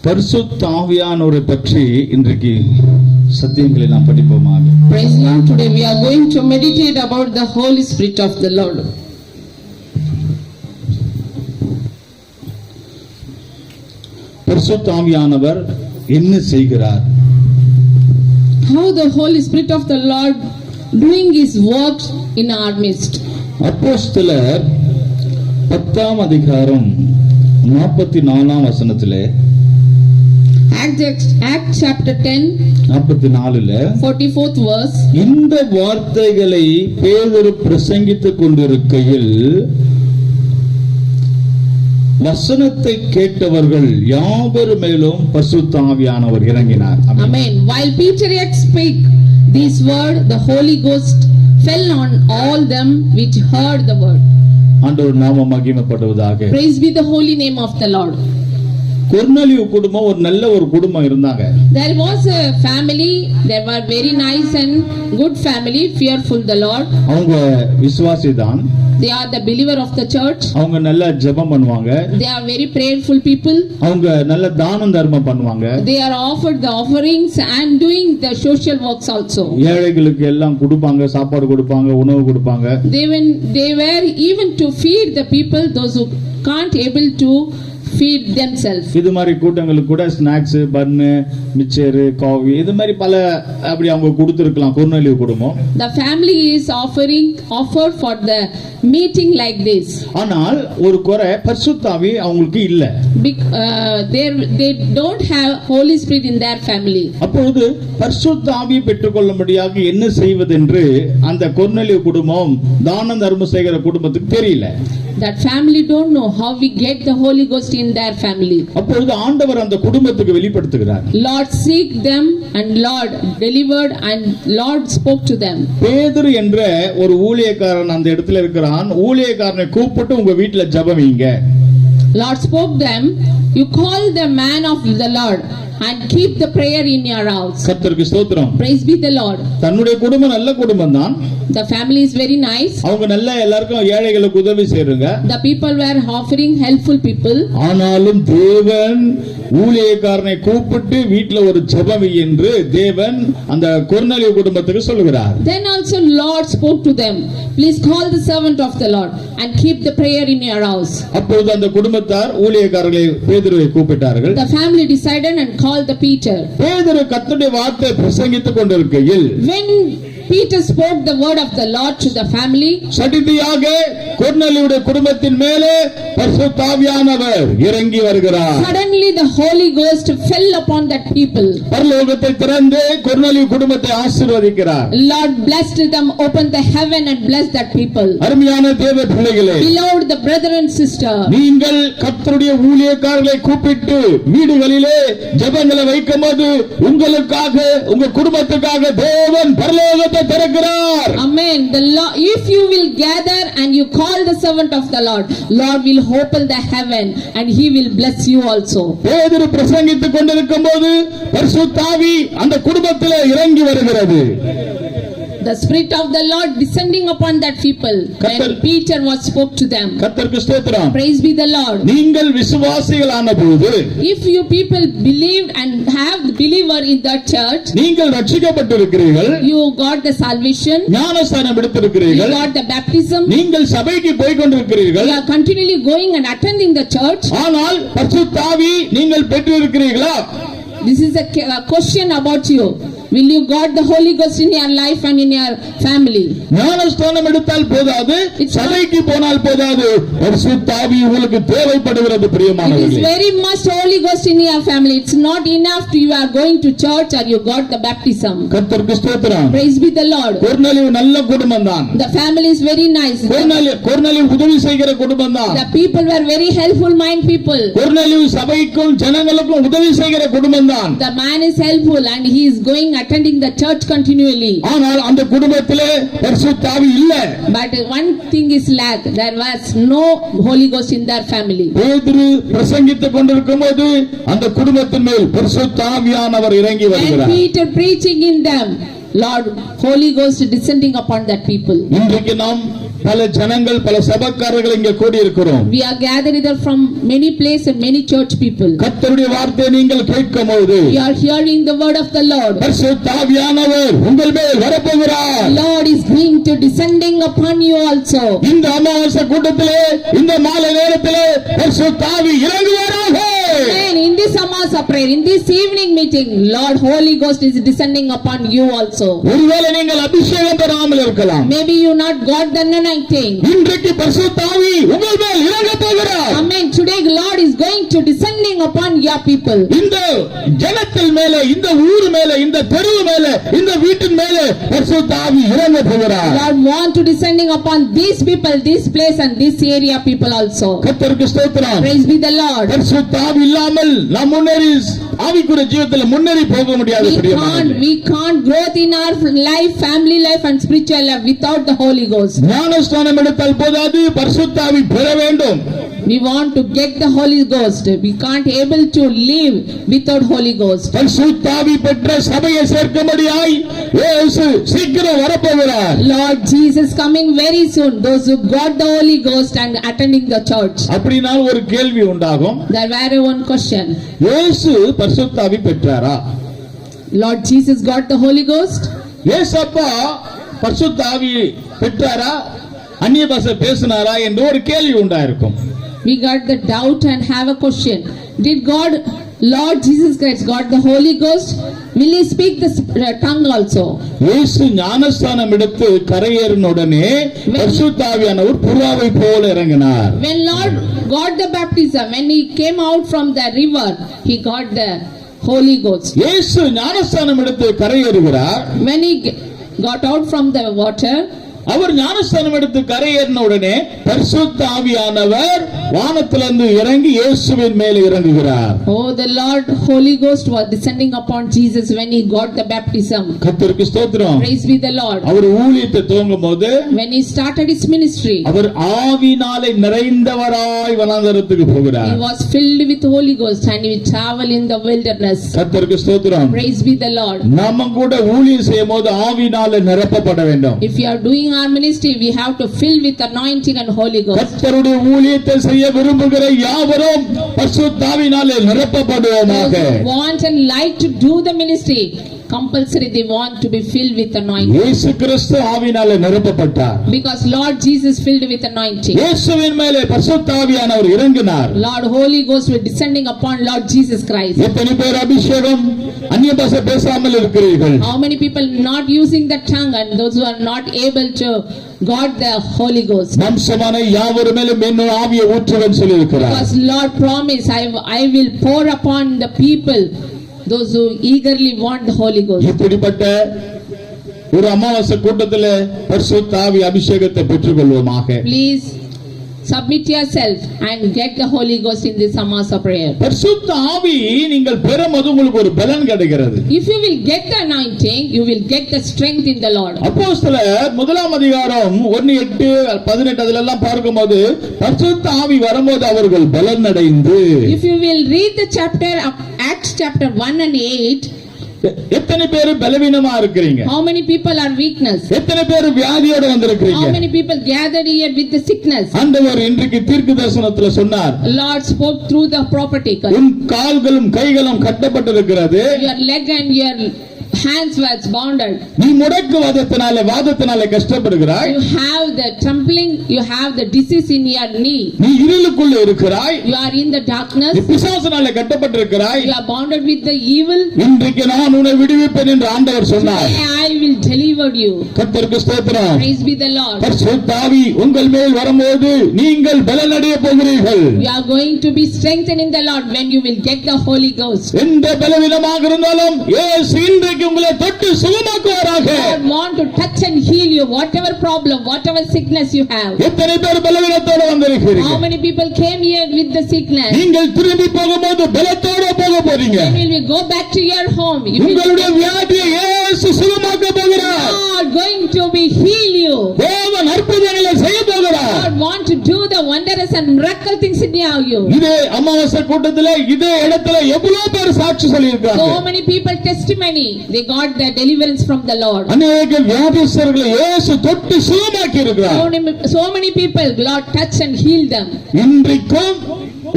பரிசுத்த ஆவியானவரை பற்றி இன்றைக்கு சத்தியங்களை நாம் படிப்போமாக. Praise Lord. Today we are going to meditate about the Holy Spirit of the Lord. பரிசுத்த ஆவியானவர் என்ன செய்கிறார்? How the Holy Spirit of the Lord doing his works in our midst. அப்போஸ்தலர் 10ஆம் அதிகாரம் 44ஆம் வசனத்திலே, Acts chapter 10 44ல 44th verse. இந்த வார்த்தைகளை பேதுரு பிரசங்கித்துக் கொண்டிருக்கையில் வசனத்தை கேட்டவர்கள் யாவர் மேலும் பரிசுத்த ஆவியானவர் இறங்கினார். Amen. While Peter yet spake this word, the Holy Ghost fell on all them which heard the word. ஆண்டவர் நாமம் மகிமைப்படுவதாக. Praise be the holy name of the Lord. கொர்நேலியு குடும்பம் ஒரு நல்ல ஒரு குடும்பம் இருந்தாங்க. There was a family, they were very nice and good family, fearful the Lord. அவங்க விசுவாசி தான். They are the believer of the church. அவங்க நல்ல ஜெபம் பண்ணுவாங்க. They are very prayerful people. அவங்க நல்ல தானம் தர்மம் பண்ணுவாங்க. They are offered the offerings and doing the social works also. ஏழைகளுக்கு எல்லாம் கொடுப்பாங்க, சாப்பாடு கொடுப்பாங்க, உணவு கொடுப்பாங்க. They were even to feed the people, those who can't able to feed themselves. இது மாதிரி கூட்டங்களுக்கு கூட ஸ்நாக்ஸ், பன்னு, மிச்சர், காஃபி இது மாதிரி பல அப்படி அவங்க கொடுத்திருக்கலாம் கொர்நேலியு குடும்பம். The family is offered for the meeting like this. ஆனால் ஒரு குறை, பரிசுத்த ஆவி அவங்களுக்கு இல்ல. They don't have Holy Spirit in their family. அப்பொழுது பரிசுத்த ஆவியை பெற்றுக்கொள்ளும்படியாக என்ன செய்வதென்று அந்த கொர்நேலியு குடும்பம் தானம் தர்மம் செய்கிற குடும்பத்துக்கு தெரியல. That family don't know how we get the Holy Ghost in their family. அப்பொழுது ஆண்டவர் அந்த குடும்பத்துக்கு வெளிப்படுத்துகிறார். Lord seek them and Lord delivered and Lord spoke to them. பேதுரு என்ற ஒரு ஊழியக்காரன் அந்த இடத்துல இருக்கிறான். ஊழியக்காரனை கூப்பிட்டு உங்க வீட்டுல ஜெபம் வைங்க. Lord spoke them, you call the man of the Lord and keep the prayer in your house. கர்த்தருக்கு ஸ்தோத்திரம். Praise be the Lord. தன்னுடைய குடும்பம் நல்ல குடும்பம் தான். The family is very nice. அவங்க நல்ல எல்லாருக்கும் ஏழைகளுக்கு உதவி செய்றாங்க. The people were offering helpful people. ஆனாலும் தேவன் ஊழியக்காரனை கூப்பிட்டு வீட்ல ஒரு ஜெபம் வை என்று தேவன் அந்த கொர்நேலியு குடும்பத்துக்கு சொல்கிறார். Then also Lord spoke to them, please call the servant of the Lord and keep the prayer in your house. அப்பொழுது அந்த குடும்பத்தார் ஊழியக்காரர்களை பேதுருவை கூப்பிட்டார்கள். The family decided and called the Peter. பேதுரு கர்த்தருடைய வார்த்தை பிரசங்கித்துக் கொண்டிருக்கையில், When Peter spoke the word of the Lord to the family, சடிதியாக கொர்நேலியுடைய குடும்பத்தின் மேலே பரிசுத்த ஆவியானவர் இறங்கி வருகிறார். suddenly the Holy Ghost fell upon that people. பரலோகத்தை திறந்து கொர்நேலியு குடும்பத்தை ஆசீர்வதிக்கிறார். Lord blessed them, opened the heaven and blessed that people. அருமையான தேவ பிள்ளைகளே, Beloved the brother and sister, நீங்கள் கர்த்தருடைய ஊழியக்காரர்களை கூப்பிட்டு வீடுகளிலே ஜெபங்களை வைக்கும்போது உங்களுக்காக உங்க குடும்பத்துக்காக தேவன் பரலோகத்தை திறக்கிறார். Amen. If you will gather and you call the servant of the Lord, Lord will open the heaven and he will bless you also. பேதுரு பிரசங்கித்துக் கொண்டிருக்கும்போது பரிசுத்த ஆவி அந்த குடும்பத்திலே இறங்கி வருகிறது. The Spirit of the Lord descending upon that people when Peter was spoke to them. கர்த்தருக்கு ஸ்தோத்திரம். Praise be the Lord. நீங்கள் விசுவாசிகளான போது, If you people believed and have the believer in that church, நீங்கள் ரட்சிக்கப்பட்டிருக்கிறீர்கள், you got the salvation, ஞானஸ்நானம் you எடுத்திருக்கிறீர்கள், got the baptism, நீங்கள் சபைக்கு போய் கொண்டிருக்கிறீர்கள். you are continually going and attending the church. ஆனால் பரிசுத்த ஆவி நீங்கள் பெற்றிருக்கிறீர்களா? This is a question about you. Will you got the Holy Ghost in your life and in your family? ஞானஸ்நானம் எடுத்தால் போதாது, சபைக்கு போனால் போதாது, பரிசுத்த ஆவி உங்களுக்கு தேவைப்படுகிறது It is பிரியமானவர்களே. very much Holy Ghost in your family. It's not enough to you are going to church or you got the baptism. கர்த்தருக்கு ஸ்தோத்திரம். Praise be the Lord. கொர்நேலியு நல்ல குடும்பம் தான். The family is very nice. கொர்நேலியு உதவி செய்கிற குடும்பம் தான். The people were very helpful mind people. கொர்நேலியு சபைக்கும் ஜனங்களுக்கும் உதவி செய்கிற குடும்பம் தான். The man is helpful and he is going attending the church continually. ஆனால் அந்த குடும்பத்திலே பரிசுத்த ஆவி இல்ல. But one thing is lack. There was no Holy Ghost in their family. பேதுரு பிரசங்கித்துக் கொண்டிருக்கும்போது அந்த குடும்பத்தின் மேல் பரிசுத்த ஆவியானவர் இறங்கி And வருகிறார். Peter preaching in them, Lord, Holy Ghost descending upon that people. இன்றைக்கு நாம் பல ஜனங்கள் பல சபைக்காரர்கள் இங்கே கூடி இருக்கிறோம். We are gathered either from many places and many church people. கர்த்தருடைய வார்த்தையை நீங்கள் கேட்கும்போது We are hearing the word of the Lord. பரிசுத்த ஆவியானவர் உங்கள் மேல் வரப்போகிறார். Lord is going to descending upon you also. இந்த அமாவாசை கூட்டத்திலே இந்த மாலை நேரத்திலே பரிசுத்த ஆவி இறங்குவாராக. And in this Amasa prayer, in this evening meeting, Lord Holy Ghost is descending upon you also. ஒருவேளை நீங்கள் அபிஷேகம் பெறாமல் இருக்கலாம். Maybe you not got the anointing. இன்றைக்கு பரிசுத்த ஆவி உங்கள் மேல் இறங்கப் போகிறார். Amen. Today Lord is going to descending upon your people. இந்த ஜனத்தின் மேலே, இந்த ஊர் மேலே, இந்த தெரு மேலே, இந்த வீட்டின் மேலே பரிசுத்த ஆவி இறங்கப் போகிறார். Lord want to descending upon these people, this place and this area people also. கர்த்தருக்கு ஸ்தோத்திரம். Praise be the Lord. பரிசுத்த ஆவி இல்லாமல் நாம் முன்னேறி ஆவிக்குரிய ஜீவிதத்தில் முன்னேறி போக முடியாது. We can't growth in our life, family life and spiritual life without the Holy Ghost. ஞானஸ்நானம் எடுத்தால் போதாது, பரிசுத்த ஆவி பெற வேண்டும். We want to get the Holy Ghost. We can't able to live without Holy Ghost. பரிசுத்த ஆவி பெற்ற சபையை சேர்க்கும்படியாய் இயேசு சீக்கிரம் வரப்போகிறார். Lord Jesus coming very soon. Those who got the Holy Ghost and attending the church. அப்படினால் ஒரு கேள்வி உண்டாகும். There were one question. இயேசு பரிசுத்த ஆவி பெற்றாரா? Lord Jesus got the Holy Ghost? இயேசப்பா பரிசுத்த ஆவி பெற்றாரா, அந்நிய பாஷை பேசினாரா என்று ஒரு கேள்வி உண்டாயிருக்கும். We got the doubt and have a question. Did God, Lord Jesus Christ got the Holy Ghost? Will he speak the tongue also? இயேசு ஞானஸ்நானம் எடுத்து கரையேறின உடனே பரிசுத்த ஆவியானவர் புறாவை போல இறங்கினார். When Lord got the baptism, when he came out from the river, he got the Holy Ghost. இயேசு ஞானஸ்நானம் எடுத்து கரையேறுகிறார். When he got out from the water, அவர் ஞானஸ்நானம் எடுத்து கரையேறின உடனே பரிசுத்த ஆவியானவர் வானத்திலிருந்து இறங்கி இயேசுவின் மேலே இறங்குகிறார். oh, the Lord Holy Ghost was descending upon Jesus when he got the baptism. கர்த்தருக்கு ஸ்தோத்திரம். Praise be the Lord. அவர் ஊழியத்தை துவங்கும்போது When he started his ministry, அவர் ஆவியினாலே நிறைந்தவராய் வனாந்தரத்துக்கு போகிறார். he was filled with Holy Ghost and he traveled in the wilderness. கர்த்தருக்கு ஸ்தோத்திரம். Praise be the Lord. நாம கூட ஊழியம் செய்யும்போது ஆவியினாலே நிரப்பப்பட வேண்டும். If you are doing our ministry, we have to fill with anointing and Holy Ghost. கர்த்தருடைய ஊழியத்தை செய்ய விரும்புகிற யாவரும் பரிசுத்த ஆவியினாலே நிரப்பப்படுவோமாக. Those who want and like to do the ministry, compulsory they want to be filled with anointing. இயேசு கிறிஸ்து ஆவியினாலே நிரப்பப்பட்டார். Because Lord Jesus filled with anointing. இயேசுவின் மேலே பரிசுத்த ஆவியானவர் இறங்கினார். Lord Holy Ghost was descending upon Lord Jesus Christ. எத்தனை பேர் அபிஷேகம் அந்நிய பாஷை பேசாமல் இருக்கிறீர்கள்? How many people not using the tongue and those who are not able to got the Holy Ghost? வம்சமான யாவர் மேலும் என்னும் ஆவியை ஊற்றுவேன் சொல்லி இருக்கிறார். Because Lord promised, I will pour upon the people, those who eagerly want the Holy Ghost. இப்படிப்பட்ட ஒரு அமாவாசை கூட்டத்திலே பரிசுத்த ஆவி அபிஷேகத்தை பெற்றுக்கொள்வோமாக. Please submit yourself and get the Holy Ghost in this Amasa prayer. பரிசுத்த ஆவி நீங்கள் பெறும்போது உங்களுக்கு ஒரு பலன் கிடைக்கிறது. If you will get the anointing, you will get the strength in the Lord. அப்போஸ்தலர் 1 அதிகாரம் 1:8-18 அதிலெல்லாம் பார்க்கும்போது பரிசுத்த ஆவி வரும்போது அவர்கள் பலன் அடைந்து. If you will read the chapter of Acts chapter 1 and 8, எத்தனை பேர் பலவீனமா இருக்கிறீங்க? how many people are weakness? எத்தனை பேர் வியாதியோட வந்திருக்கிறீங்க? How many people gathered here with the sickness? ஆண்டவர் இன்றைக்கு தீர்க்கதரிசனத்துல சொன்னார், Lord spoke through the prophetic. உன் கால்களும் கைகளும் கட்டப்பட்டிருக்கிறது, Your leg and your hands were bounded. நீ வாதத்தினாலே கஷ்டப்படுகிறாய். You have the trembling, you have the disease in your knee. நீ இருளுக்குள்ள இருக்கிறாய். You are in the darkness. நீ பிசாசினாலே கட்டப்பட்டிருக்கிறாய். You are bounded with the evil. இன்றைக்கு நான் உன்னை விடுவிப்பேன் என்று ஆண்டவர் சொன்னார். I will deliver you. கர்த்தருக்கு ஸ்தோத்திரம். Praise be the Lord. பரிசுத்த ஆவி உங்கள் மேல் வரும்போது நீங்கள் பலனடைய போகிறீர்கள். You are going to be strengthened in the Lord when you will get the Holy Ghost. எந்த பலவீனமாக இருந்தாலும் இயேசு இன்றைக்கு உங்களை தொட்டு சுகமாக்குவாராக. God want to touch and heal you, whatever problem, whatever sickness you have. எத்தனை பேர் பலவீனத்தோடு How வந்திருக்கிறீங்க? many people came here with the sickness? நீங்கள் திரும்பி போகும்போது பலத்தோட போக போறீங்க. When will we go back to your home? You will உங்களுடைய வியாதியை இயேசு சுகமாக்க போகிறார். God going to be heal you. தேவன் அற்புதங்களை செய்ய போகிறார். God want to do the wondrous and miracle things in you. இதே அமாவாசை கூட்டத்துல இதே இடத்துல எவ்வளவு பேர் சாட்சி சொல்லியிருக்காங்க. So many people testimony they got the deliverance from the Lord. அநேக வியாதிஸ்தர்களை இயேசு தொட்டு சுகமாக்கி இருக்கிறார். So many people Lord touch and heal them. இன்றைக்கும்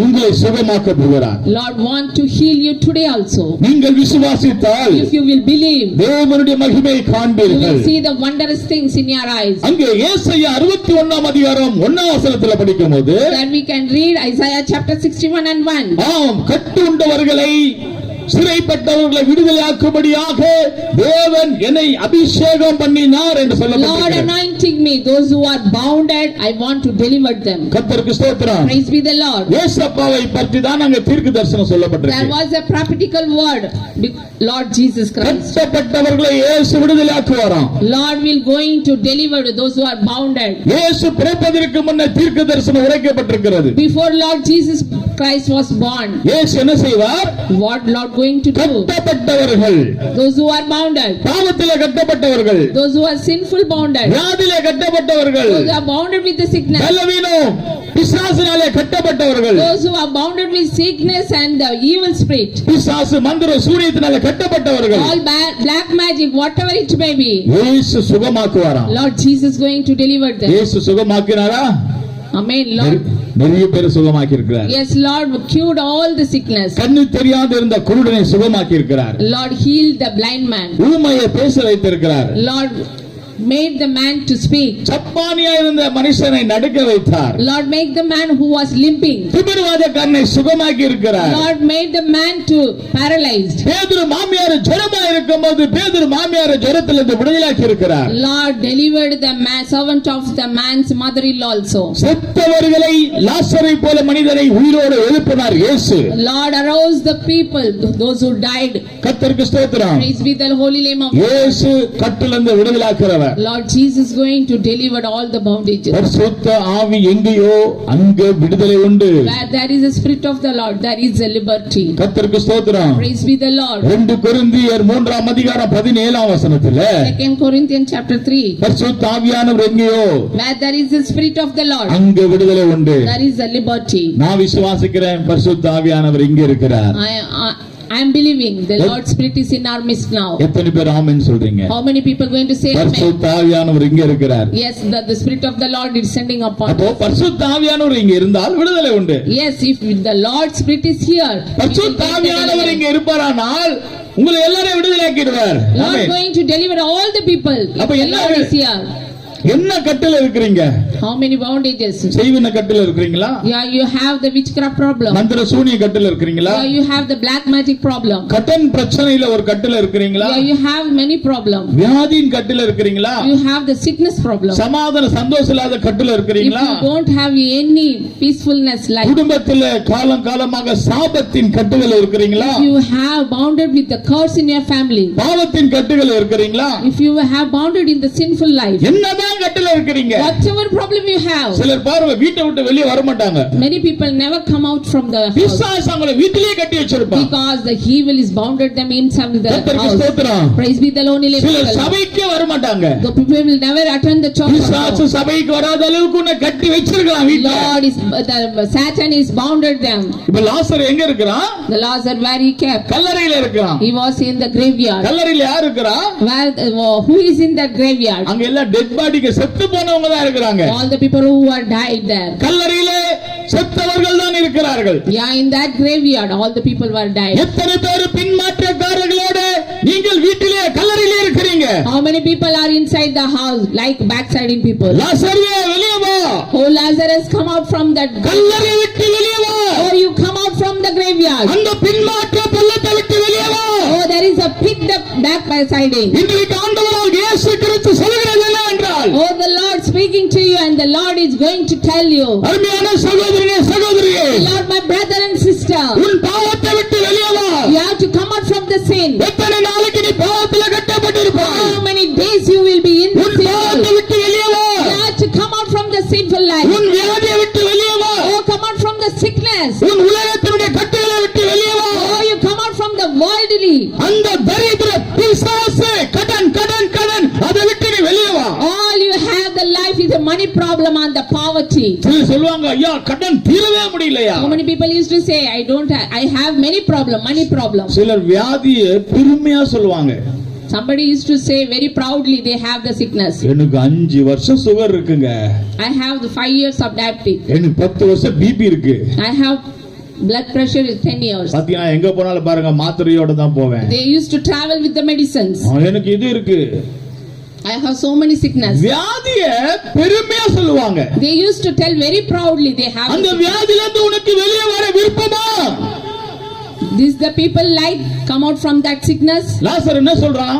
உங்களை சுகமாக்க போகிறார். Lord want to heal you today also. நீங்கள் விசுவாசித்தால் If you will believe தேவனுடைய மகிமையை you காண்பீர்கள். will see the wondrous things in your eyes. அங்கே ஏசாயா 61ஆம் அதிகாரம் 1ஆம் வசனத்தில் படிக்கும்போது Then we can read Isaiah chapter 61 and 1. ஆம் கட்டுண்டவர்களை சிறைப்பட்டவர்களை விடுதலையாக்கும்படியாக தேவன் என்னை அபிஷேகம் பண்ணினார் என்று Lord சொல்லப்பட்டிருக்கிறது. anointing me, those who are bounded, I want to deliver them. கர்த்தருக்கு ஸ்தோத்திரம். Praise be the Lord. ஏசப்பாவை பற்றி தான் அங்கே தீர்க்க தரிசனம் There சொல்லப்பட்டிருக்கு. was a prophetical word, Lord Jesus Christ. கட்டப்பட்டவர்களை இயேசு விடுதலையாக்குவாராம். Lord will going to deliver those who are bounded. இயேசு பிறப்பதற்கு முன்ன தீர்க்க தரிசனம் உரைக்கப்பட்டிருக்கிறது. Before Lord Jesus Christ was born, இயேசு என்ன செய்வார்? what Lord going to do? கட்டப்பட்டவர்கள், Those who are bounded, பாவத்திலே கட்டப்பட்டவர்கள், those who are sinful bounded, வியாதியிலே கட்டப்பட்டவர்கள், those who are bounded with the sickness, பலவீனம் பிசாசினாலே கட்டப்பட்டவர்கள், those who are bounded with sickness and the evil spirit, பிசாசு மந்திர சூனியத்தினாலே கட்டப்பட்டவர்கள், all black magic, whatever it may be, இயேசு சுகமாக்குவாராம். Lord Jesus going to deliver them. இயேசு சுகமாக்கினாரா? Amen, Lord. நிறைய பேர் சுகமாக்கி இருக்கிறார். Yes, Lord cured all the sickness. கண்ணு தெரியாத இருந்த குருடனை சுகமாக்கி இருக்கிறார். Lord healed the blind man. ஊமையை பேச வைத்திருக்கிறார். Lord made the man to speak. சப்பானியா இருந்த மனுஷனை நடக்க வைத்தார். Lord make the man who was limping. திமிர்வாதக்காரனை சுகமாக்கி இருக்கிறார். Lord made the man to paralyzed. பேதுரு மாமியார் ஜுரமா இருக்கும்போது பேதுரு மாமியார் ஜுரத்திலிருந்து விடுதலையாக்கி இருக்கிறார். Lord delivered the man, servant of the man's mother-in-law also. செத்தவர்களை லாசரை போல மனிதனை உயிரோடு எழுப்பினார் இயேசு. Lord arose the people, those who died. கர்த்தருக்கு ஸ்தோத்திரம். Praise be the holy name of இயேசு கட்டிலிருந்து விடுதலையாக்குறவர். Lord Jesus going to deliver all the bondages. பரிசுத்த ஆவி எங்கேயோ அங்க விடுதலை உண்டு. Where there is a spirit of the Lord, there is a liberty. கர்த்தருக்கு ஸ்தோத்திரம். Praise be the Lord. 2 கொரிந்தியர் 3ஆம் அதிகாரம் 17ஆம் வசனத்திலே 2 Corinthians chapter 3. பரிசுத்த ஆவியானவர் எங்கேயோ Where there is a spirit of the Lord, அங்க விடுதலை உண்டு. there is a liberty. நான் விசுவாசிக்கிறேன் பரிசுத்த ஆவியானவர் இங்க இருக்கிறார். I am believing the Lord's spirit is in our midst now. எத்தனை பேர் ஆமென் சொல்றீங்க? How many people going to say amen? பரிசுத்த ஆவியானவர் இங்க இருக்கிறார். Yes, the spirit of the Lord is sending upon அப்போ us. பரிசுத்த ஆவியானவர் இங்க இருந்தால் விடுதலை உண்டு. Yes, if the Lord's spirit is here, பரிசுத்த ஆவியானவர் இங்க இருப்பாரானால் உங்களை எல்லாரையும் விடுதலையாக்கிடுவார். Lord amen. going to deliver all the people. If அப்ப the என்ன Lord is here. என்ன கட்டில இருக்கிறீங்க? How many bondages? செய்வின கட்டில இருக்கிறீங்களா? Yeah, you have the witchcraft problem. மந்திர சூனிய கட்டில இருக்கிறீங்களா? Yeah, you have the black magic problem. கடன் பிரச்சனையில ஒரு கட்டில இருக்கிறீங்களா? Yeah, you have many problems. வியாதியின் கட்டில இருக்கிறீங்களா? You have the sickness problem. சமாதான சந்தோஷம் இல்லாத கட்டில If இருக்கிறீங்களா? you don't have any peacefulness life, குடும்பத்தில காலம் காலமாக சாபத்தின் கட்டுகள் இருக்கிறீங்களா? if you have bounded with the curse in your family, பாவத்தின் கட்டுகள் இருக்கிறீங்களா? if you have bounded in the sinful life, என்னதான் கட்டில இருக்கிறீங்க? whatever problem you have, சிலர் பாருங்க வீட்டை விட்டு வெளியே வர மாட்டாங்க. many people never come out from the house பிசாசு அவங்களை வீட்டிலேயே கட்டி வச்சிருப்பான். because the evil is bounded them inside the கர்த்தருக்கு house. ஸ்தோத்திரம். Praise be the Lord. சிலர் சபைக்கே வர மாட்டாங்க. The people will never attend the church. பிசாசு சபைக்கு வராத அளவுக்கு உன்னை கட்டி வச்சிருக்கான் வீட்ல. Lord is the Satan is bounded them. இப்ப லாசர் எங்க இருக்கிறான்? The Lazarus where he kept, கல்லறையில இருக்கிறான். he was in the graveyard. கல்லறையில யார் இருக்கிறா? Where who is in that graveyard? அங்க எல்லாம் டெட் பாடிக்கு செத்து போனவங்க தான் இருக்கிறாங்க. All the people who are died there. கல்லறையிலே செத்தவர்கள் தான் இருக்கிறார்கள். Yeah, in that graveyard all the people were died. எத்தனை பேர் பின்மாற்றக்காரர்களோடு நீங்கள் வீட்டிலே கல்லறையிலே இருக்கிறீங்க? How many people are inside the house like backsliding people? லாசர்வே வெளியே வா. Oh Lazarus, come out from that கல்லறை விட்டு வெளியே வா. Oh, you come out from the graveyard. அந்த பின்மாற்ற பள்ளத்தை விட்டு வெளியே வா. Oh, there is a pit backsliding. இன்றைக்கு ஆண்டவரால் இயேசு கிறிஸ்து சொல்கிறது என்னவென்றால், Oh, the Lord speaking to you and the Lord is going to tell you. அருமையான சகோதரனே சகோதரியே, Lord, my brother and sister, உன் பாவத்தை விட்டு வெளியே வா. you have to come out from the sin. எத்தனை நாளைக்கு நீ பாவத்திலே கட்டப்பட்டிருப்பாய்? How many days you will be in உன் sin? பாவத்தை விட்டு வெளியே வா. You have to come out from the sinful life. உன் வியாதியை விட்டு வெளியே வா. Oh, come out from the sickness. உன் உலகத்தினுடைய கட்டுகளை விட்டு வெளியே வா. Oh, you come out from the worldly. அந்த தரித்திர பிசாசு கடன் கடன் கடன் அதை விட்டு நீ வெளியே வா. All you have the life is a money problem on the poverty. சிலர் சொல்லுவாங்க ஐயா கடன் தீரவே முடியலையா. So many people used to say, I have many money problems. சிலர் வியாதியை பெருமையா சொல்லுவாங்க. Somebody used to say very proudly they have the sickness. எனக்கு 5 வருஷம் சுகர் இருக்குங்க. I have the 5 years of diabetes. எனக்கு 10 வருஷம் பிபி இருக்கு. I have blood pressure is 10 years. பாத்தீங்கன்னா எங்க போனாலும் பாருங்க மாத்திரையோட தான் போவேன். They used to travel with the medicines. எனக்கு இது இருக்கு. I have so many sickness. வியாதிய பெருமையா சொல்லுவாங்க. They used to tell very proudly they have. அந்த வியாதியில இருந்து உனக்கு வெளியே வர விருப்பமா? This the people like come out from that sickness. லாசர் என்ன சொல்றான்?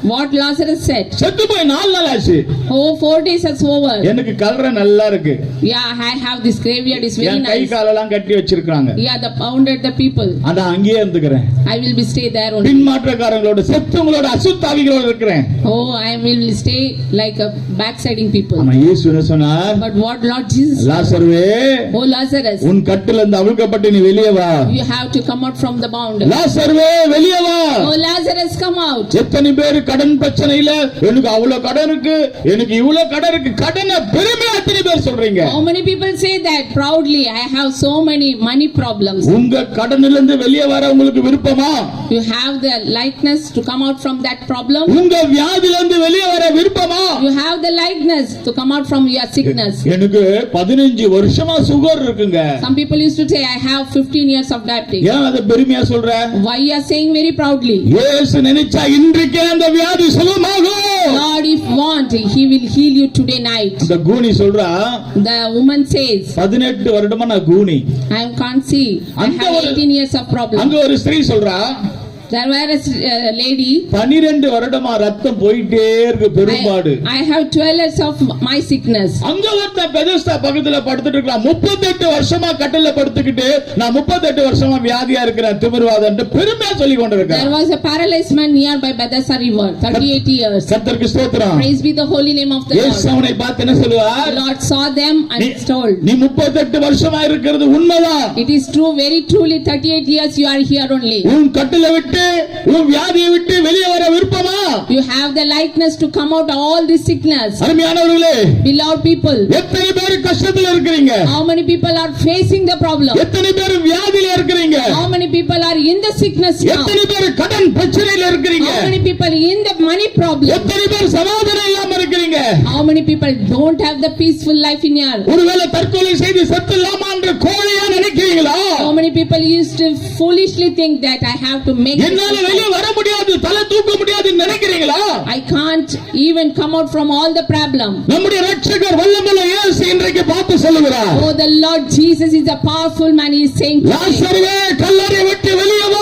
What Lazarus said. செத்து போய் 4 நாள் ஆச்சு. Oh, 4 days has over. எனக்கு கல்ற நல்லா இருக்கு. Yeah, I have this graveyard is very nice. கை காலெல்லாம் கட்டி வச்சிருக்காங்க. Yeah, the pounded the people. அத அங்கேயே இருந்துக்கறேன். I will be stay there only. பின்மாற்றக்காரங்களோட செத்தவங்களோட அசுத்தாவிகளோட இருக்கிறேன். Oh, I will stay like a backsliding people. ஆனா இயேசு என்ன சொன்னார்? But what Lord Jesus? லாசருவே, Oh Lazarus, உன் கட்டில இருந்து அவிழ்க்கப்பட்டு நீ வெளியே வா. you have to come out from the bound. லாசருவே வெளியே வா. Oh Lazarus, come out. எத்தனை பேர் கடன் பிரச்சனையில எனக்கு அவ்வளவு கடன் இருக்கு, எனக்கு இவ்வளவு கடன் இருக்கு, கடனை பெருமையா எத்தனை பேர் சொல்றீங்க? How many people say that proudly? I have so many money problems. உங்க கடனில இருந்து வெளியே வர உங்களுக்கு விருப்பமா? You have the likeness to come out from that problem. உங்க வியாதியில இருந்து வெளியே வர விருப்பமா? You have the likeness to come out from your sickness. எனக்கு 15 வருஷமா சுகர் இருக்குங்க. Some people used to say I have 15 years of diabetes. ஏன் அத பெருமையா சொல்ற? Why you are saying very proudly? இயேசு நினைச்சா இன்றைக்கே அந்த வியாதி சுகமாகும். Lord, if want, he will heal you today night. இந்த கூனி சொல்றா, The woman says, 18 வருடமா நான் கூனி. I can't see. I have 18 years of problem. அங்க ஒரு ஸ்திரீ சொல்றா, There was a lady. 12 வருடமா ரத்தம் போயிட்டே இருக்கு பெரும்பாடு. I have 12 years of my sickness. அங்க ஒருத்த பெதஸ்தா பக்கத்துல படுத்துட்டு இருக்கான். 38 வருஷமா கட்டில படுத்துக்கிட்டு நான் 38 வருஷமா வியாதியா இருக்கிறேன் திமிர்வாதம் பெருமையா சொல்லி கொண்டிருக்கான். There was a paralyzed man nearby Bethesda river, 38 years. கர்த்தருக்கு ஸ்தோத்திரம். Praise be the holy name of the Lord. இயேசு அவனை பார்த்து என்ன சொல்வார்? The Lord saw them and he told, நீ 38 வருஷமா இருக்கிறது உண்மைதான். it is true, very truly 38 years you are here only. உன் கட்டில விட்டு உன் வியாதியை விட்டு வெளியே வர விருப்பமா? You have the likeness to come out all this sickness. அருமையானவர்களே, Beloved people, எத்தனை பேர் கஷ்டத்துல இருக்கீங்க? how many people are facing the problem? எத்தனை பேர் வியாதியில இருக்கீங்க? How many people are in the sickness now? எத்தனை பேர் கடன் பிரச்சனையில இருக்கீங்க? How many people in the money problem? எத்தனை பேர் சமாதானம் இல்லாம இருக்கீங்க? How many people don't have the peaceful life in your? ஒருவேளை தற்கொலை செய்து செத்துலாமா என்று கோழையா நினைக்கிறீங்களா? How many people used to foolishly think that I have to make என்னால வெளியே வர முடியாது, தலை தூக்க முடியாது நினைக்கிறீங்களா? I can't even come out from all the problem. நம்முடைய ரட்சகர் வல்லமையுள்ள இயேசு இன்றைக்கு பார்த்து சொல்லுகிறார். Oh, the Lord Jesus is a powerful man. He is saying, லாசருவே கல்லறை விட்டு வெளியே வா.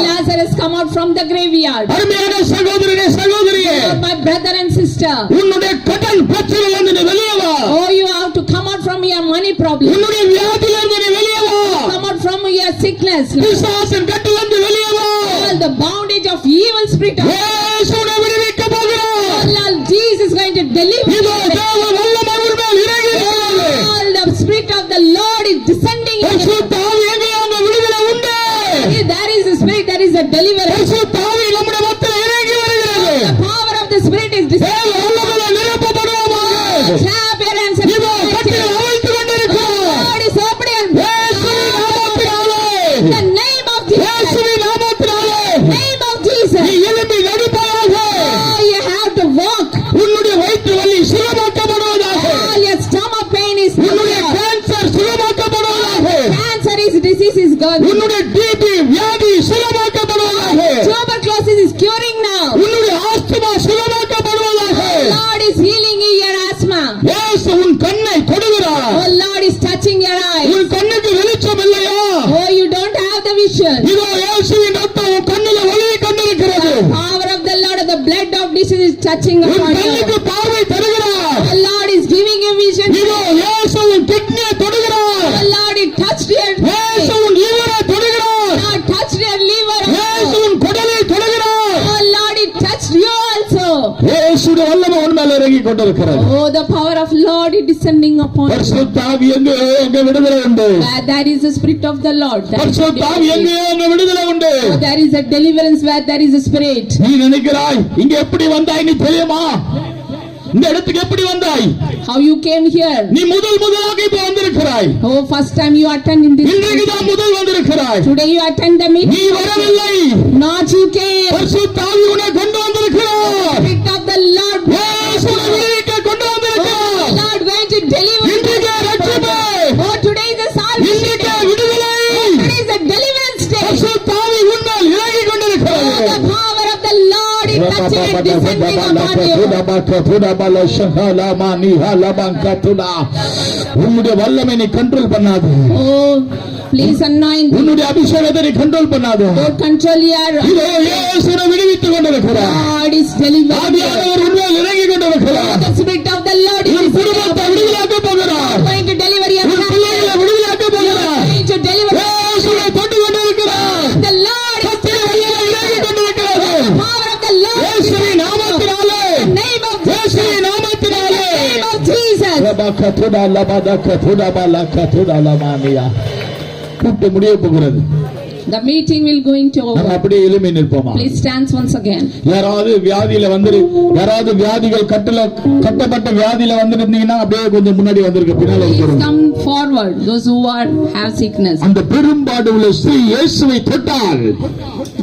Lazarus, come out from the graveyard. அருமையான சகோதரனே சகோதரியே, Oh, my brother and sister. உன்னுடைய கடன் பிரச்சனையிலிருந்து நீ வெளியே வா. Oh, you have to come out from your money problem. உன்னுடைய வியாதியிலிருந்து நீ வெளியே வா. Come out from your sickness. பிசாசின் கட்டிலிருந்து வெளியே வா. All the bondage of evil spirit. இயேசு உன்னை விடுவிக்க போகிறார். Lord Jesus is going to deliver இதோ you. தேவ வல்லமை உன் மேல் இறங்கி வருகிறது. All the spirit of the Lord is descending. பரிசுத்த ஆவி எங்கேயாங்க விடுதலை உண்டு. There is a spirit, there is a deliverance. பரிசுத்த ஆவி நம்முடைய மத்தியில் இறங்கி வருகிறது. The power of the spirit is தேவ descending. வல்லமையால் நிரப்பப்படுவோமாக. Clap your hands and இதோ praise கட்டில் Him. அவிழ்த்து கொண்டிருக்கிறோம். God is opening. இயேசுவின் நாமத்தினாலே. The name of Jesus. இயேசுவின் நாமத்தினாலே. Name of Jesus. நீ எழும்பி நடப்பாயாக. Oh, you have to walk. உன்னுடைய வயிற்று வலி சுகமாக்கப்படுவதாக. All your stomach pain is உன்னுடைய gone. கேன்சர் சுகமாக்கப்படுவதாக. Cancer is disease is gone. உன்னுடைய டிபி வியாதி சுகமாக்கப்படுவதாக. Tuberculosis is curing now. உன்னுடைய ஆஸ்துமா சுகமாக்கப்படுவதாக. Lord is healing your asthma. இயேசு உன் கண்ணை தொடுகிறார். Oh, Lord is touching your eyes. உன் கண்ணுக்கு வெளிச்சம் இல்லையா? Oh, you don't have the vision. இதோ இயேசுவின் ரத்தம் உன் கண்ணில ஒளியை கொண்டிருக்கிறது. Power of the Lord, the blood of Jesus is touching உன் upon you. கண்ணுக்கு பார்வை தருகிறார். The Lord is giving you vision. இதோ இயேசு உன் கிட்னியை தொடுகிறார். The Lord is touched your இயேசு உன் லிவரை தொடுகிறார். Lord touched your liver. இயேசு உன் குடலை தொடுகிறார். Oh, Lord, it touched you also. இயேசுவின் வல்லமை உன் மேல் இறங்கி கொண்டிருக்கிறது. Oh, the power of Lord is descending upon you. பரிசுத்த ஆவி எங்கே விடுதலை உண்டு. Where there is the spirit of the Lord. There is பரிசுத்த ஆவி எங்கே விடுதலை உண்டு. Oh, there is a deliverance where there is a spirit. நீ நினைக்கிறாய் இங்க எப்படி வந்தாய் நீ தெரியுமா? இந்த இடத்துக்கு எப்படி வந்தாய்? How you came here? நீ முதலாக இப்ப வந்திருக்கிறாய். Oh, first time you attend in this இன்றைக்கு meeting. தான் முதல் வந்திருக்கிறாய். Today you attend the நீ meeting. வரவில்லை. Not you came. பரிசுத்த ஆவி உன்னை கொண்டு வந்திருக்கிறார். Spirit of the Lord. இயேசுவை விடுவிக்க கொண்டு வந்திருக்கிறார். Lord going to deliver. இன்றைக்கு ரட்சிப்பு. Oh, today is the salvation. இன்றைக்கு விடுதலை. Today is the deliverance day. பரிசுத்த ஆவி உன்மேல் இறங்கி Oh, கொண்டிருக்கிறது. the power of the Lord is touching and descending upon you. உன்னுடைய வல்லமை நீ கண்ட்ரோல் பண்ணாது. Oh, please anoint. உன்னுடைய அபிஷேகத்தை நீ கண்ட்ரோல் பண்ணாது. Don't control your. இதோ இயேசுவை விடுவித்துக் கொண்டிருக்கிறார். God is delivering. ஆவியானவர் உன்மேல் இறங்கி கொண்டிருக்கிறார். The Spirit of the Lord உன் is குடும்பத்தை விடுதலாக்க போகிறார். going to deliver your உன் family. பிள்ளைகளை விடுதலாக்க போகிறார். Going to deliver. இயேசுவை தொட்டு கொண்டிருக்கிறார். The Lord is கர்த்தருடைய வல்லமை இறங்கி கொண்டிருக்கிறது. power of the Lord. இயேசுவின் நாமத்தினாலே, In the name of இயேசுவின் நாமத்தினாலே. name of Jesus. ரபகதுடா லபதகதுடா பலகதுடா லமானியா. கூட்டம் முடிய போகிறது. The meeting will going to நம்ம over. அப்படியே எழும்பி நிற்போமா? Please stand once again. யாராவது வியாதியில யாராவது வியாதிகள் கட்டப்பட்ட வியாதியில வந்திருந்தீங்கன்னா அப்படியே கொஞ்சம் முன்னாடி வந்திருக்க பின்னால Please வந்துருங்க. come forward. Those who have sickness. அந்த பெரும்பாடு உள்ள ஸ்திரீ இயேசுவை தொட்டால்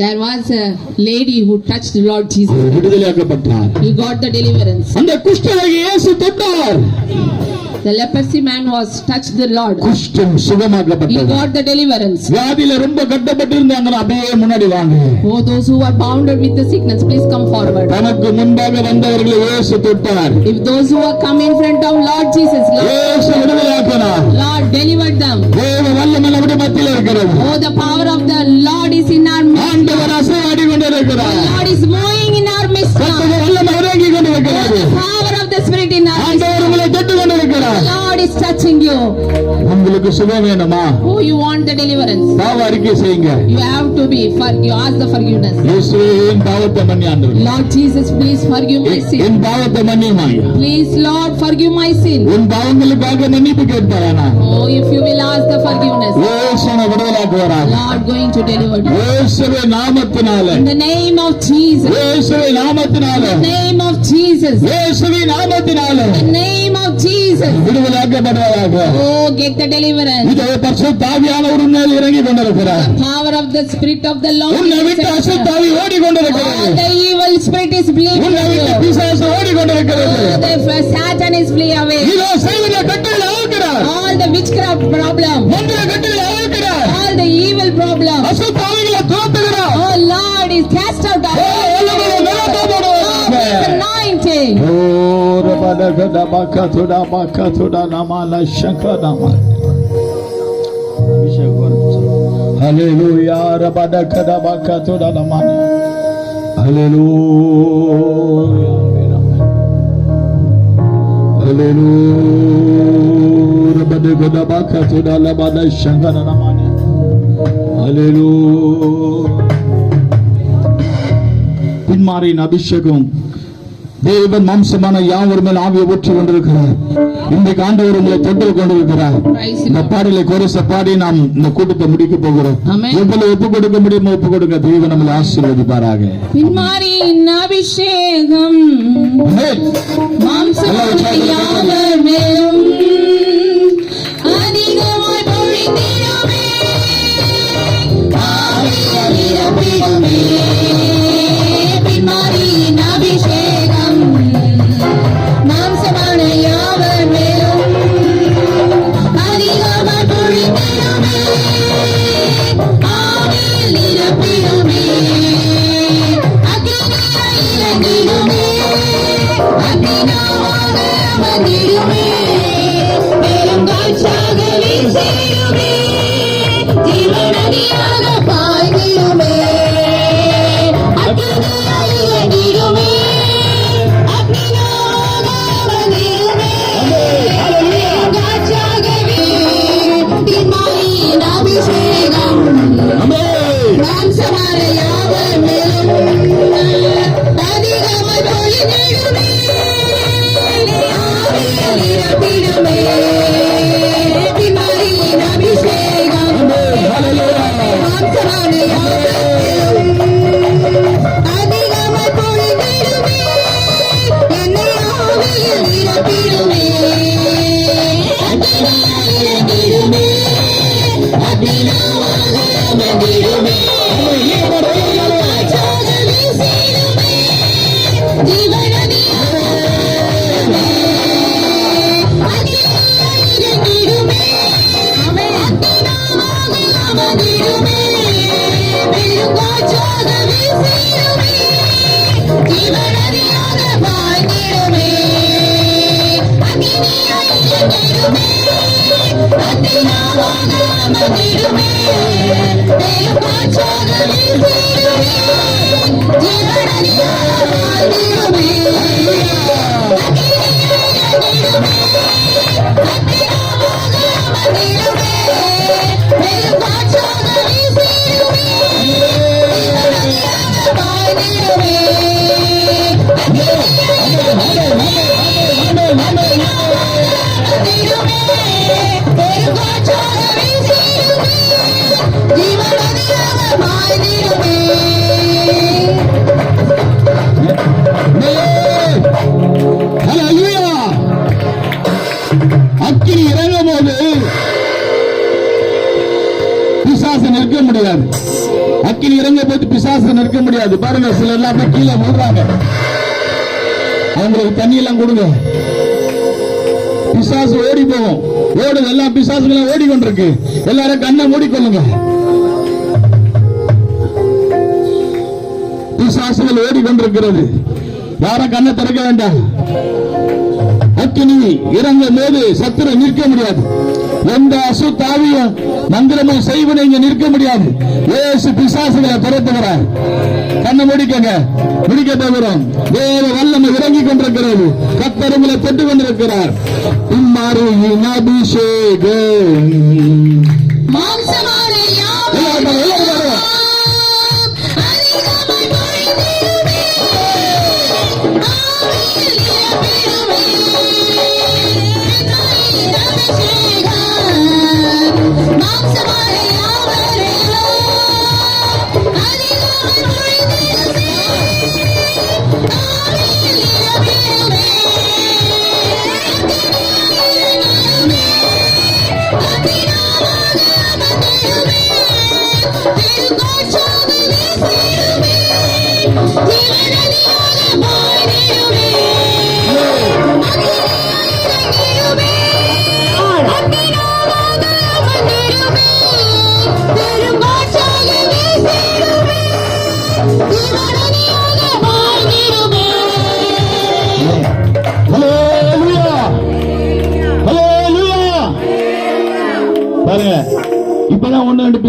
There was a lady who touched the Lord Jesus. Our விடுதலையாக்கப்பட்டார். He got the deliverance. அந்த குஷ்டரோகி இயேசு தொட்டார். The leprosy man was touched the Lord. குஷ்டம் He சுகமாக்கப்பட்டது. got the deliverance. வியாதியில ரொம்ப கட்டப்பட்டு இருந்தாங்கன்னா அப்படியே முன்னாடி வாங்க. Oh, those who are bounded with the sickness, please come forward. தனக்கு முன்பாக வந்தவர்களை இயேசு தொட்டார். If those who are come in front of Lord Jesus, இயேசு விடுதலையாக்கினார். Lord delivered them. தேவ வல்லமை நம்முடைய மத்தியில் இருக்கிறது. Oh, the power of the Lord is in our midst. ஆண்டவர் அசைவாடி கொண்டிருக்கிறார். Lord is moving in our midst now. கர்த்தருடைய வல்லமை இறங்கி கொண்டிருக்கிறது. The power of the Spirit in our midst. ஆண்டவர் உங்களை தொட்டு கொண்டிருக்கிறார். Lord is touching you. உங்களுக்கு சுகம் வேணுமா? Oh, you want the deliverance. பாவ அறிக்கை செய்யுங்க. You have to be you ask the forgiveness. இயேசுவே என் பாவத்தை மன்னி ஆண்டவரே. Lord Jesus, please forgive my sin. என் பாவத்தை மன்னியுமாய். Please, Lord, forgive my sin. உன் பாவங்களுக்காக மன்னிப்பு கேட்பாரானா? Oh, if you will ask the forgiveness, இயேசுவை விடுதலையாக்குவாராக. Lord going to deliver you. இயேசுவே நாமத்தினால. In the name of Jesus. இயேசுவே நாமத்தினால. In the name of Jesus. இயேசுவே நாமத்தினால. In the name of Jesus. விடுதலையாக்கப்படுவாராக. Oh, get the deliverance. இதோ பரிசுத்த ஆவியானவர் உன்மேல் இறங்கி கொண்டிருக்கிறார். The power of the Spirit of the Lord. உன்னை விட்டு அசுத்தாவி ஓடிக்கொண்டிருக்கிறது. All the evil spirit is fleeing உன்னை from விட்டு you. பிசாசு ஓடிக்கொண்டிருக்கிறது. The Satan is fleeing away. இதோ செய்வன கட்டில் அவுக்கிறார். All the witchcraft problem. மந்திர கட்டில் அவுக்கிறார். All the evil problem. அசுத்தாவிகளை துரத்துகிறார். Oh, Lord is cast out. வல்லமையை நிரப்பப்படுவதாக. Anointing. ஓ ரபலகத பக்கதுடா பக்கதுடா நமால ஷகதமா. ஹalleluya ரபலகத பக்கதுடா நமால. ஹalleluya. ஹalleluya ரபலகத பக்கதுடா நமால ஷகதனா நமால. ஹalleluya. பின்மாரின் அபிஷேகம் தேவன் மாம்சமான யாவர் மேல் ஆவியை ஊற்றி கொண்டிருக்கிறார். இன்றைக்கு ஆண்டவர் உங்களை தொட்டு கொண்டிருக்கிறார். இந்த பாடலை கோரஸ பாடி நாம் இந்த கூட்டத்தை முடிக்க போகிறோம். Amen. எவ்வளவு ஒப்பு கொடுக்க முடியுமோ ஒப்பு கொடுக்க தேவன் நம்மளை ஆசீர்வதிப்பாராக. பின்மாரியின் அபிஷேகம் Amen. மாம்சமான யாவர் மேலும் அதிகமாய் பொழிந்திடுமே. ஆவியில் நிரப்பிடுமே. பின்மாரியின் அபிஷேகம் மாம்சமான யாவர் மேலும் அதிகமாய் பொழிந்திடுமே. ஆவியில் நிரப்பிடுமே. அக்கினியாய் இறங்கிடுமே. அக்கினியாக அமர்ந்திடுமே. பெருங்காற்றாக வீசிடுமே. ஜீவநதியாக பாய்ந்திடுமே. அக்கினியாய் இறங்கிடுமே. அக்கினியாக அமர்ந்திடுமே. பெருங்காற்றாக வீசிடுமே. அபிஷேகம் Amen. மாம்சமான யாவர் மேலும் அதிகமாய் பொழிந்திடுமே. ஆவியில் நிரப்பிடுமே. பின்மாரியின் அபிஷேகம் ஹல்லேலூயா. அக்கினி இறங்கும் போது பிசாசு நிற்க முடியாது. அக்கினி இறங்க போது பிசாசு நிற்க முடியாது. பாருங்க, சில எல்லாம் கீழே விழுறாங்க. அவங்களுக்கு தண்ணி எல்லாம் கொடுங்க. பிசாசு ஓடி போகும். ஓடுது, எல்லாம் பிசாசுகளும் ஓடிக்கொண்டிருக்கு. எல்லாரும் கண்ணை மூடிக்கொள்ளுங்க. பிசாசுகள் ஓடிக்கொண்டிருக்கிறது. யாரும் கண்ணை திறக்க வேண்டாம். அக்கினி இறங்கும் போது சத்துரு நிற்க முடியாது. எந்த அசுத்தாவியும் மந்திரமும் செய்வனை இங்க நிற்க முடியாது. இயேசு பிசாசுகளை துரத்துகிறார். கண்ணை முடிக்கங்க. முடிக்க போகிறோம். தேவ வல்லமை இறங்கிக் கொண்டிருக்கிறது. கர்த்தர் உங்களை தொட்டு கொண்டிருக்கிறார். இம்மாரியின் அபிஷேகம். மாம்சமான யாவும் அதிகமாய் பொழிந்திடுமே. ஆவியில் நிரப்பிடுமே. தாயின் அபிஷேகம். மாம்சமான யாவரையும் அதிகமாய் பொழிந்திடுமே. ஆவியில் நிரப்பிடுமே. ஹல்லேலூயா. ஹல்லேலூயா. பாருங்க, இப்பதான் ஒண்ணு ரெண்டு